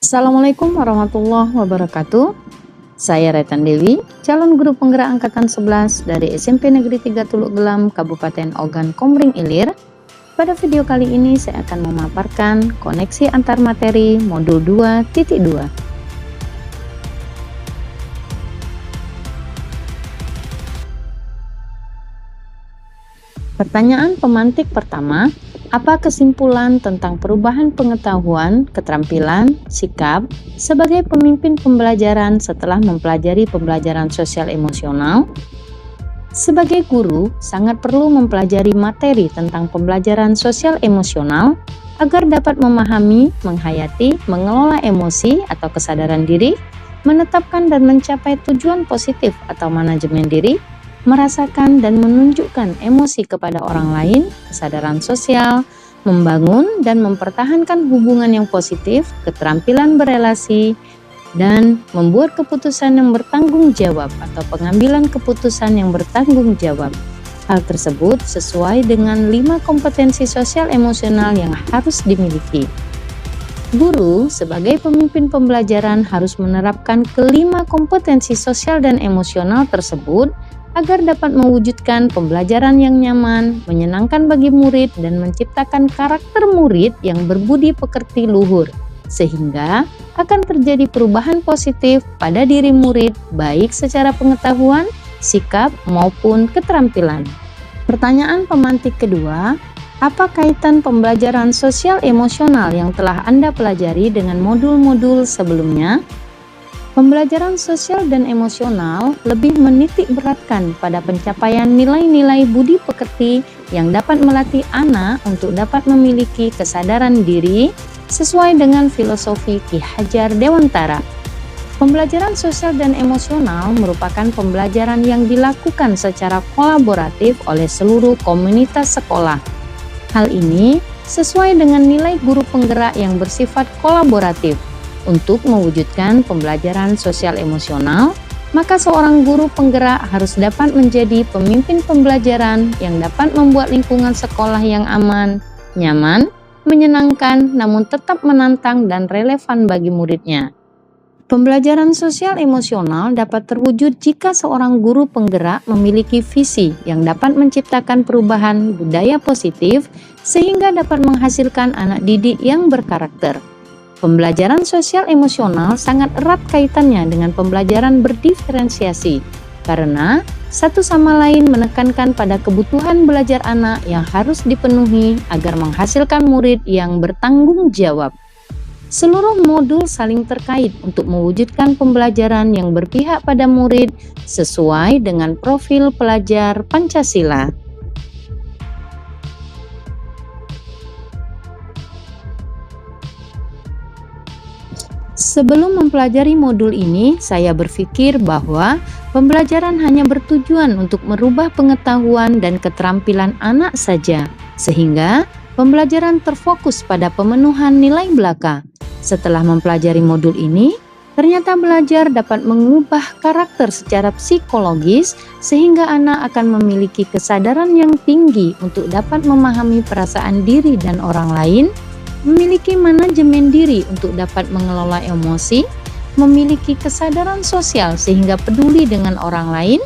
Assalamualaikum warahmatullahi wabarakatuh. Saya Retan Dewi, calon guru penggerak angkatan 11 dari SMP Negeri 3 Tuluk Gelam, Kabupaten Ogan Komering Ilir. Pada video kali ini saya akan memaparkan koneksi antar materi modul 2.2. Pertanyaan pemantik pertama, apa kesimpulan tentang perubahan pengetahuan, keterampilan, sikap sebagai pemimpin pembelajaran setelah mempelajari pembelajaran sosial emosional? Sebagai guru, sangat perlu mempelajari materi tentang pembelajaran sosial emosional agar dapat memahami, menghayati, mengelola emosi atau kesadaran diri, menetapkan dan mencapai tujuan positif atau manajemen diri, merasakan dan menunjukkan emosi kepada orang lain, kesadaran sosial, membangun dan mempertahankan hubungan yang positif, keterampilan berelasi, dan membuat keputusan yang bertanggung jawab atau pengambilan keputusan yang bertanggung jawab. Hal tersebut sesuai dengan 5 kompetensi sosial emosional yang harus dimiliki. Guru sebagai pemimpin pembelajaran harus menerapkan kelima kompetensi sosial dan emosional tersebut agar dapat mewujudkan pembelajaran yang nyaman, menyenangkan bagi murid, dan menciptakan karakter murid yang berbudi pekerti luhur, sehingga akan terjadi perubahan positif pada diri murid, baik secara pengetahuan, sikap, maupun keterampilan. Pertanyaan pemantik kedua, apa kaitan pembelajaran sosial emosional yang telah Anda pelajari dengan modul-modul sebelumnya? Pembelajaran sosial dan emosional lebih menitik beratkan pada pencapaian nilai-nilai budi pekerti yang dapat melatih anak untuk dapat memiliki kesadaran diri sesuai dengan filosofi Ki Hajar Dewantara. Pembelajaran sosial dan emosional merupakan pembelajaran yang dilakukan secara kolaboratif oleh seluruh komunitas sekolah. Hal ini sesuai dengan nilai guru penggerak yang bersifat kolaboratif. Untuk mewujudkan pembelajaran sosial emosional, maka seorang guru penggerak harus dapat menjadi pemimpin pembelajaran yang dapat membuat lingkungan sekolah yang aman, nyaman, menyenangkan, namun tetap menantang dan relevan bagi muridnya. Pembelajaran sosial emosional dapat terwujud jika seorang guru penggerak memiliki visi yang dapat menciptakan perubahan budaya positif sehingga dapat menghasilkan anak didik yang berkarakter. Pembelajaran sosial emosional sangat erat kaitannya dengan pembelajaran berdiferensiasi, karena satu sama lain menekankan pada kebutuhan belajar anak yang harus dipenuhi agar menghasilkan murid yang bertanggung jawab. Seluruh modul saling terkait untuk mewujudkan pembelajaran yang berpihak pada murid sesuai dengan profil pelajar Pancasila. Sebelum mempelajari modul ini, saya berpikir bahwa pembelajaran hanya bertujuan untuk merubah pengetahuan dan keterampilan anak saja, sehingga pembelajaran terfokus pada pemenuhan nilai belaka. Setelah mempelajari modul ini, ternyata belajar dapat mengubah karakter secara psikologis, sehingga anak akan memiliki kesadaran yang tinggi untuk dapat memahami perasaan diri dan orang lain, memiliki manajemen diri untuk dapat mengelola emosi, memiliki kesadaran sosial sehingga peduli dengan orang lain,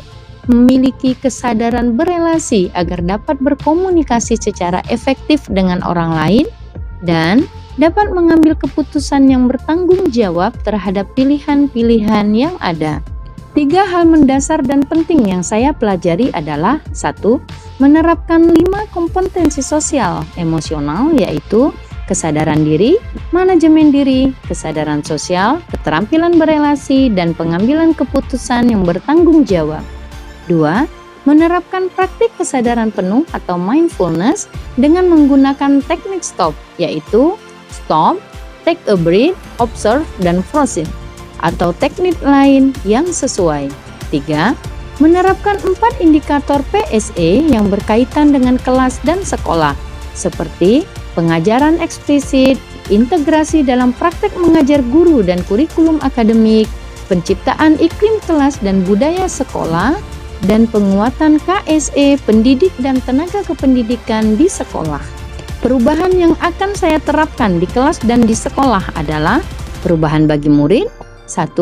memiliki kesadaran berelasi agar dapat berkomunikasi secara efektif dengan orang lain, dan dapat mengambil keputusan yang bertanggung jawab terhadap pilihan-pilihan yang ada. 3 hal mendasar dan penting yang saya pelajari adalah 1. Menerapkan 5 kompetensi sosial emosional, yaitu kesadaran diri, manajemen diri, kesadaran sosial, keterampilan berelasi, dan pengambilan keputusan yang bertanggung jawab. 2. Menerapkan praktik kesadaran penuh atau mindfulness dengan menggunakan teknik STOP, yaitu stop, take a breath, observe, dan frozen, atau teknik lain yang sesuai. 3. Menerapkan 4 indikator PSE yang berkaitan dengan kelas dan sekolah, seperti pengajaran eksplisit, integrasi dalam praktek mengajar guru dan kurikulum akademik, penciptaan iklim kelas dan budaya sekolah, dan penguatan KSE pendidik dan tenaga kependidikan di sekolah. Perubahan yang akan saya terapkan di kelas dan di sekolah adalah Perubahan bagi murid: 1.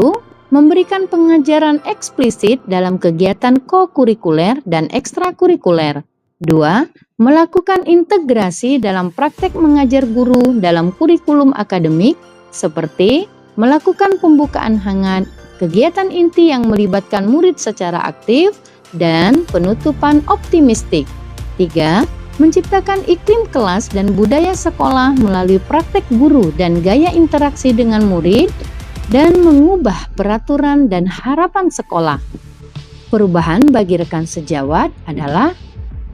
Memberikan pengajaran eksplisit dalam kegiatan kokurikuler dan ekstrakurikuler. 2. Melakukan integrasi dalam praktek mengajar guru dalam kurikulum akademik, seperti melakukan pembukaan hangat, kegiatan inti yang melibatkan murid secara aktif, dan penutupan optimistik. 3. Menciptakan iklim kelas dan budaya sekolah melalui praktek guru dan gaya interaksi dengan murid, dan mengubah peraturan dan harapan sekolah. Perubahan bagi rekan sejawat adalah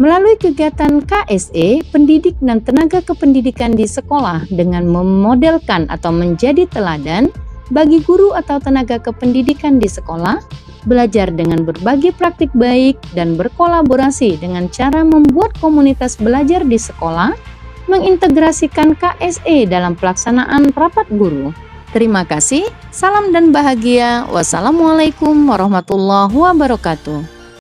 melalui kegiatan KSE, pendidik dan tenaga kependidikan di sekolah dengan memodelkan atau menjadi teladan bagi guru atau tenaga kependidikan di sekolah, belajar dengan berbagi praktik baik dan berkolaborasi dengan cara membuat komunitas belajar di sekolah, mengintegrasikan KSE dalam pelaksanaan rapat guru. Terima kasih, salam dan bahagia. Wassalamualaikum warahmatullahi wabarakatuh.